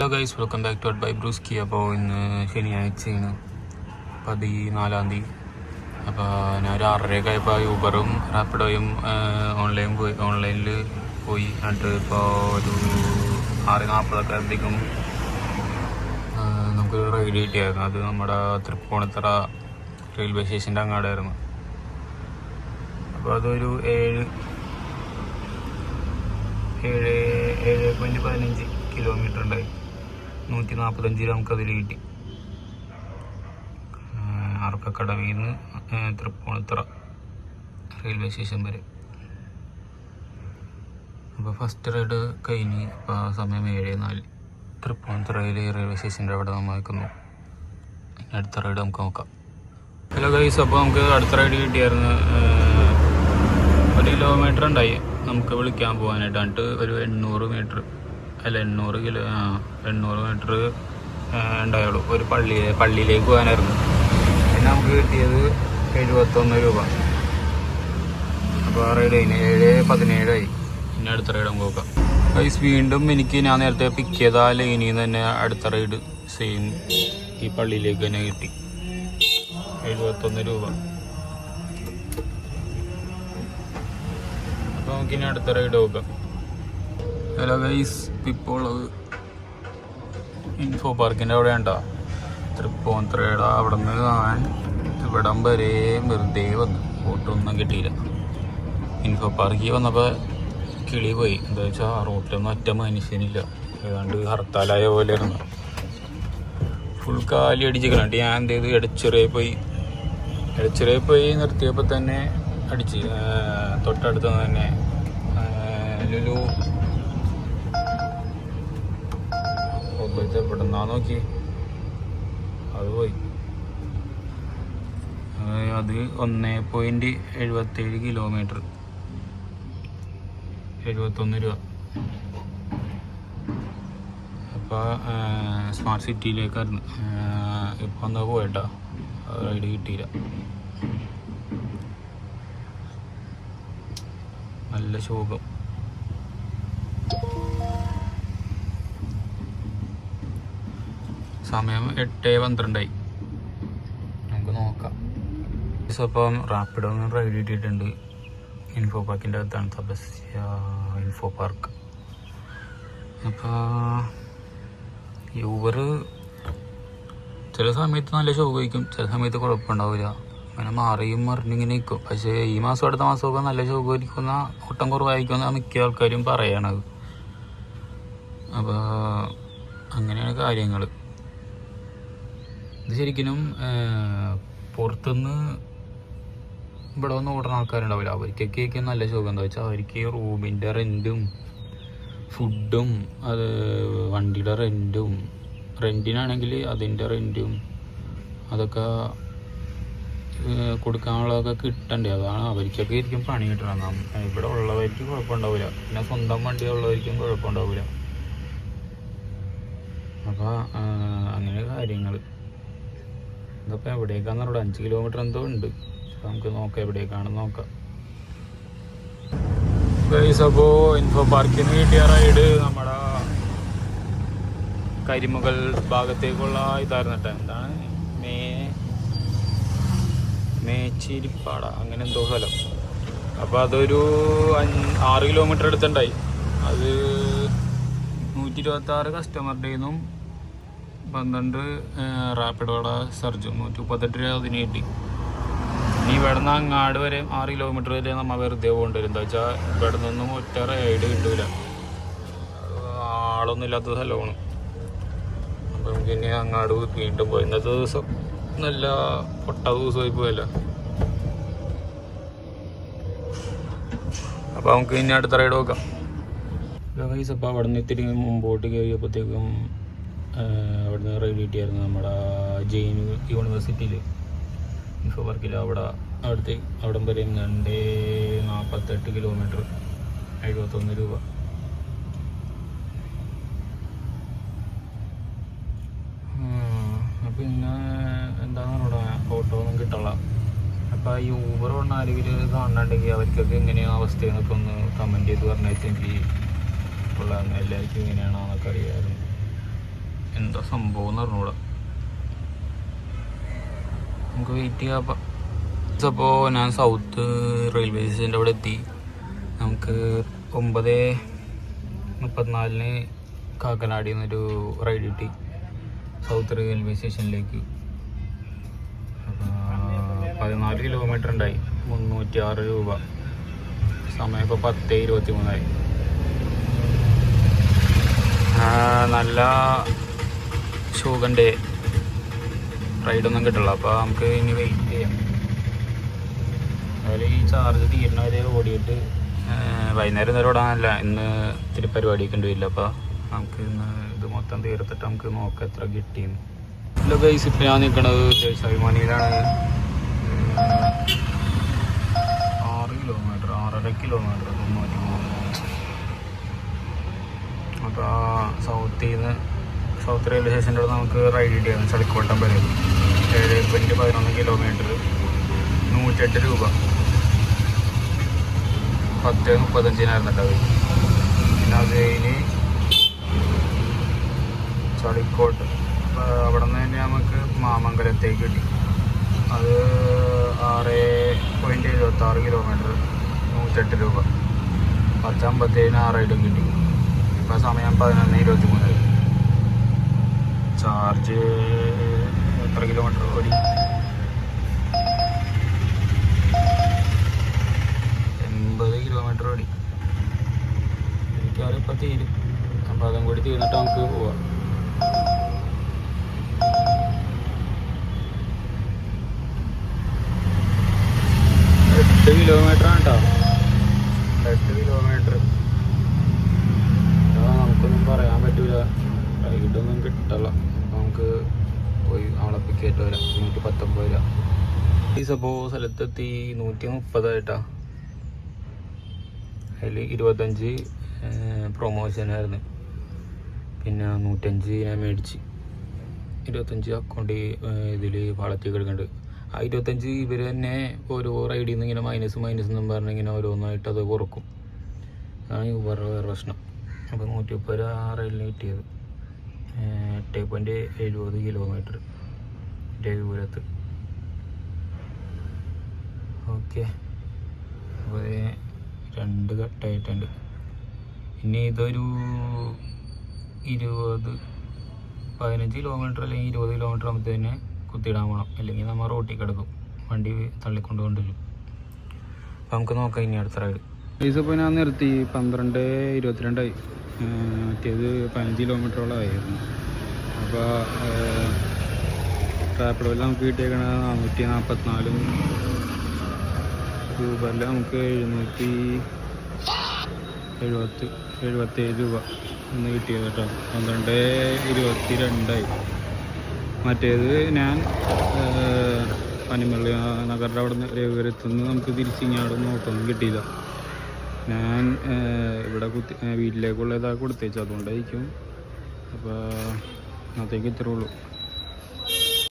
Hello guys, welcome back to ad by Bruski. അപ്പോൾ ഇന്ന് ശനിയാഴ്ചയാണ് 14 തീയതി. അപ്പോൾ ഞാനൊരു 6:30 ആയപ്പോൾ യൂബറും റാപ്പിഡോയും ഓൺലൈനിൽ പോയി. എന്നിട്ട് ഇപ്പോൾ ഒരു 6:40 ആയപ്പോഴത്തേക്കും നമുക്കൊരു റൈഡ് കിട്ടിയായിരുന്നു. അത് നമ്മുടെ തൃപ്പൂണിത്തറ റെയിൽവേ സ്റ്റേഷൻ്റെ അങ്ങാടായിരുന്നു. അപ്പോൾ അതൊരു 7.15 കിലോമീറ്റർ ഉണ്ടായി. 145 നമുക്കതിൽ കിട്ടി. അറക്കക്കടവിൽ നിന്ന് തൃപ്പൂണിത്തറ റെയിൽവേ സ്റ്റേഷൻ വരെ. അപ്പോൾ ഫസ്റ്റ് റൈഡ് കഴിഞ്ഞ് ഇപ്പോൾ സമയം 7:04. തൃപ്പൂണിത്തറയിൽ റെയിൽവേ സ്റ്റേഷൻ്റെ അവിടെ നമ്മൾ നിൽക്കുന്നു. അടുത്ത റൈഡ് നമുക്ക് നോക്കാം. ഹലോ ഗൈസ്, അപ്പോൾ നമുക്ക് അടുത്ത റൈഡ് കിട്ടിയായിരുന്നു. 1 കിലോമീറ്റർ ഉണ്ടായി നമുക്ക് വിളിക്കാൻ പോകാനായിട്ട്. എന്നിട്ട് ഒരു 800 മീറ്റർ ഉണ്ടായുള്ളൂ. ഒരു പള്ളിയിലേക്ക് പോകാനായിരുന്നു. പിന്നെ നമുക്ക് കിട്ടിയത് 71 രൂപ. അപ്പോൾ ആ റൈഡ് കഴിഞ്ഞ് 7:17 ആയി. പിന്നെ അടുത്ത റൈഡ് നമുക്ക് നോക്കാം. ഗൈസ്, വീണ്ടും ഞാൻ നേരത്തെ പിക്ക് ചെയ്ത ലൈനിൽ നിന്ന് തന്നെ അടുത്ത റൈഡ് സെയിം ഈ പള്ളിയിലേക്ക് തന്നെ കിട്ടി. 71 രൂപ. അപ്പോൾ നമുക്കിനി അടുത്ത റൈഡ് നോക്കാം. ഹലോ ഗൈസ്, ഇപ്പോൾ ഇൻഫോ പാർക്കിൻ്റെ അവിടെ ഉണ്ടോ തൃപ്പൂണിത്തറയുടെ അവിടെ നിന്ന് ഞാൻ ഇവിടം വരെ വെറുതെ വന്നു. ഫോട്ടൊന്നും കിട്ടിയില്ല. ഇൻഫോ പാർക്കിൽ വന്നപ്പോൾ കിളി പോയി. എന്താ വെച്ചാൽ റോട്ടിലൊന്നും ഒറ്റ മനുഷ്യനില്ല. ഏതാണ്ട് ഹർത്താലായ പോലെ ആയിരുന്നു. ഫുൾ കാലി അടിച്ചിട്ടുണ്ട്. ഞാൻ എന്ത് ചെയ്ത് ഇടച്ചിറയിൽ പോയി നിർത്തിയപ്പോൾ തന്നെ അടിച്ച്. തൊട്ടടുത്ത് തന്നെ ലുലു പെടുന്നാ നോക്കി അത് പോയി. അത് 1.77 കിലോമീറ്റർ, 71 രൂപ. അപ്പോൾ സ്മാർട്ട് സിറ്റിയിലേക്കായിരുന്നു. ഇപ്പോൾ എന്താ പോയിട്ടാ, റൈഡ് കിട്ടിയില്ല. നല്ല ശോകം. സമയം 8:12 ആയി. നമുക്ക് നോക്കാം. അപ്പം റാപ്പിഡോ റൈഡ് കിട്ടിയിട്ടുണ്ട്. ഇൻഫോ പാർക്കിൻ്റെ അകത്താണ്. Tapasya info park. അപ്പോൾ യൂബർ ചില സമയത്ത് നല്ല ശോകമായിരിക്കും, ചില സമയത്ത് കുഴപ്പമുണ്ടാവില്ല. അങ്ങനെ മാറിയും മറിഞ്ഞിങ്ങനെ നിൽക്കും. പക്ഷേ ഈ മാസം അടുത്ത മാസമൊക്കെ നല്ല ശോകമായിരിക്കുന്ന, ഓട്ടം കുറവായിരിക്കുമെന്നാണ് മിക്ക ആൾക്കാരും പറയണത്. അപ്പോൾ അങ്ങനെയാണ് കാര്യങ്ങൾ. ഇത് ശരിക്കും പുറത്തുനിന്ന് ഇവിടെ വന്ന് ഓടുന്ന ആൾക്കാരുണ്ടാവില്ല, അവർക്കൊക്കെ നല്ല ശോകം. എന്താ വെച്ചാൽ അവർക്ക് റൂമിൻ്റെ റെൻറ്റും ഫുഡും അത് വണ്ടിയുടെ റെൻറ്റിനാണെങ്കിൽ അതിൻ്റെ റെൻറ്റും അതൊക്കെ കൊടുക്കാനുള്ളതൊക്കെ കിട്ടണ്ടേ. അതാണ് അവർക്കൊക്കെ ആയിരിക്കും പണി കിട്ടണം. ഇവിടെ ഉള്ളവർക്ക് കുഴപ്പമുണ്ടാവില്ല. പിന്നെ സ്വന്തം വണ്ടി ഉള്ളവർക്കും കുഴപ്പമുണ്ടാവില്ല. അപ്പോൾ അങ്ങനെ കാര്യങ്ങൾ. ഇതിപ്പോൾ എവിടേക്കാന്ന് പറഞ്ഞാൽ 5 കിലോമീറ്റർ എന്തോ ഉണ്ട്. നമുക്ക് നോക്കാം, എവിടേക്കാണെന്ന് നോക്കാം. അപ്പോൾ ഇൻഫോ പാർക്കിൽ നിന്ന് കിട്ടിയ റൈഡ് നമ്മുടെ കരിമുകൾ ഭാഗത്തേക്കുള്ള ഇതായിരുന്നു കേട്ടോ. എന്താണ് മേച്ചിരിപ്പാട അങ്ങനെ എന്തോ സ്ഥലം. അപ്പോൾ അതൊരു 6 കിലോമീറ്റർ അടുത്തുണ്ടായി. അത് 126 കസ്റ്റമറുടെ നിന്നും 12 റാപ്പിഡോടെ സർജും 138 രൂപ അതിന് കിട്ടി. ഇനി ഇവിടെ നിന്ന് അങ്ങാട് വരെ 6 കിലോമീറ്റർ വരെ നമ്മൾ വെറുതെ പോകേണ്ടി വരും. എന്താ വെച്ചാൽ ഇവിടെ നിന്നും ഒറ്റ റൈഡ് കിട്ടൂല, ആളൊന്നും ഇല്ലാത്ത സ്ഥലമാണ്. അപ്പോൾ നമുക്ക് ഇനി അങ്ങാട് വീണ്ടും പോയി. ഇന്നത്തെ ദിവസം നല്ല പൊട്ട ദിവസമായി പോയല്ലോ. അപ്പോൾ നമുക്ക് ഇനി അടുത്ത റൈഡ് നോക്കാം. ഗൈസ്, അപ്പോൾ അവിടെ നിന്ന് ഇത്തിരി മുമ്പോട്ട് കയറിയപ്പോഴത്തേക്കും അവിടെ നിന്ന് റൈഡ് കിട്ടിയായിരുന്നു. നമ്മുടെ ജെയിൻ യൂണിവേഴ്സിറ്റിയിൽ ഇൻഫോ പാർക്കിൽ അവിടം വരെ 248 കിലോമീറ്റർ, 71 രൂപ. പിന്നെ എന്താണെന്ന് പറഞ്ഞാൽ ഫോട്ടോ ഒന്നും കിട്ടുള്ള. അപ്പോൾ ഈ ഊബർ കൊണ്ട് ആരെങ്കിലും കാണുന്നുണ്ടെങ്കിൽ അവർക്കൊക്കെ എങ്ങനെയാണ് അവസ്ഥയെന്നൊക്കെ ഒന്ന് കമൻറ്റ് ചെയ്ത് പറഞ്ഞാൽ എനിക്ക് ഉള്ള എല്ലാവർക്കും ഇങ്ങനെയാണോ എന്നൊക്കെ അറിയാമായിരുന്നു. എന്താ സംഭവം എന്ന് പറഞ്ഞൂടാ. നമുക്ക് വെയിറ്റ് ചെയ്യാം. അപ്പോൾ ഞാൻ സൗത്ത് റെയിൽവേ സ്റ്റേഷൻ്റെ അവിടെ എത്തി. നമുക്ക് 9:34 കാക്കനാടിൽ നിന്നൊരു റൈഡ് കിട്ടി സൗത്ത് റെയിൽവേ സ്റ്റേഷനിലേക്ക്. അപ്പോൾ 14 കിലോമീറ്റർ ഉണ്ടായി, 306 രൂപ. സമയം ഇപ്പോൾ 10:23. നല്ല ഷൂഗൻ്റെ റൈഡൊന്നും കിട്ടില്ല. അപ്പോൾ നമുക്ക് ഇനി വെയിറ്റ് ചെയ്യാം. അതിൽ ഈ ചാർജ് തീരുന്ന വരെ ഓടിയിട്ട് വൈകുന്നേരം നേരം ഓടാനല്ല, ഇന്ന് ഇത്തിരി പരിപാടിയൊക്കെ വരില്ല. അപ്പോൾ നമുക്ക് ഇന്ന് ഇത് മൊത്തം തീർത്തിട്ട് നമുക്ക് നോക്കാം എത്ര കിട്ടിയെന്ന്. ഇല്ല ഗൈസ്, ഇപ്പോൾ ഞാൻ നിൽക്കണത് ദേശാഭിമാനിയിലാണ്. 6 കിലോമീറ്റർ 6.5 കിലോമീറ്റർ 93. അപ്പോൾ സൗത്തിൽ നിന്ന് സൗത്ത് റെയിൽവേ സ്റ്റേഷൻ്റെ അവിടെ നമുക്ക് റൈഡ് കിട്ടിയായിരുന്നു ചളിക്കോട്ടം വരെ. 7.11 കിലോമീറ്റർ 108 രൂപ. 10:35 ഉണ്ടാവും. പിന്നെ അത് കഴിഞ്ഞ് ചളിക്കോട്ട് അവിടെ നിന്ന് തന്നെ നമുക്ക് മാമംഗലത്തേക്ക് കിട്ടി. അത് 6.76 കിലോമീറ്റർ 108 രൂപ. 10:57 റൈഡും കിട്ടി. ഇപ്പോൾ സമയം 11:23. ചാർജ് എത്ര കിലോമീറ്റർ ഓടി? 80 കിലോമീറ്റർ ഓടി. എനിക്കറിയിപ്പോൾ തീരും. അപ്പോൾ അതും കൂടി തീർന്നിട്ട് നമുക്ക് പോവാം. 8 കിലോമീറ്റർ ആണ് കേട്ടോ. 8 കിലോമീറ്റർ. നമുക്കൊന്നും പറയാൻ പറ്റൂല, റൈഡൊന്നും കിട്ടില്ല. നമുക്ക് പോയി ആളെ പിക്കേറ്റ് വരാം. 119 രൂപ. ഈ സംഭവം സ്ഥലത്തെത്തി 130 അതിൽ 25 പ്രൊമോഷനായിരുന്നു. പിന്നെ 105 ഞാൻ മേടിച്ച്. 25 അക്കൗണ്ട് ഇതിൽ പാളത്തേക്ക് എടുക്കുന്നുണ്ട്. ആ 25 ഇവർ തന്നെ ഓരോ റൈഡിൽ നിന്ന് ഇങ്ങനെ മൈനസ് എന്നും പറഞ്ഞ് ഇങ്ങനെ ഓരോന്നായിട്ട് അത് കുറക്കും. അതാണ് വേറെ പ്രശ്നം. അപ്പോൾ 130 രൂപ റൈഡിന് കിട്ടിയത്. 8.70 കിലോമീറ്റർ രഘുപുരത്ത്. ഓക്കെ, അപ്പോൾ 2 കട്ടായിട്ടുണ്ട്. ഇനി ഇതൊരു 15 കിലോമീറ്റർ അല്ലെങ്കിൽ 20 കിലോമീറ്റർ ആകുമ്പോൾ തന്നെ കുത്തിയിടാൻ പോകണം. അല്ലെങ്കിൽ നമ്മൾ റോട്ടിൽ കിടക്കും, വണ്ടി തള്ളിക്കൊണ്ട് കൊണ്ടുവരും. അപ്പോൾ നമുക്ക് നോക്കാം ഇനി അടുത്ത റൈഡ്. ഇപ്പോൾ ഞാൻ നിർത്തി 12:22. മറ്റേത് 15 കിലോമീറ്ററോളം ആയിരുന്നു. അപ്പോൾ റാപ്പിഡോയിൽ നമുക്ക് കിട്ടിയേക്കണ 444 രൂപയിൽ നമുക്ക് 777 രൂപ ഒന്ന് കിട്ടിയത് കേട്ടോ. 12:22. മറ്റേത് ഞാൻ പനിമള്ളി നഗറിൻ്റെ അവിടെ നിന്ന് രഘുപുരത്തുനിന്ന് നമുക്ക് തിരിച്ചിങ്ങാട് നോക്കൊന്നും കിട്ടിയില്ല. ഞാൻ ഇവിടെ വീട്ടിലേക്കുള്ള ഇതാ കൊടുത്തേച്ചു, അതുകൊണ്ടായിരിക്കും. അപ്പോൾ അന്നത്തേക്ക് ഇത്രേ ഉള്ളൂ.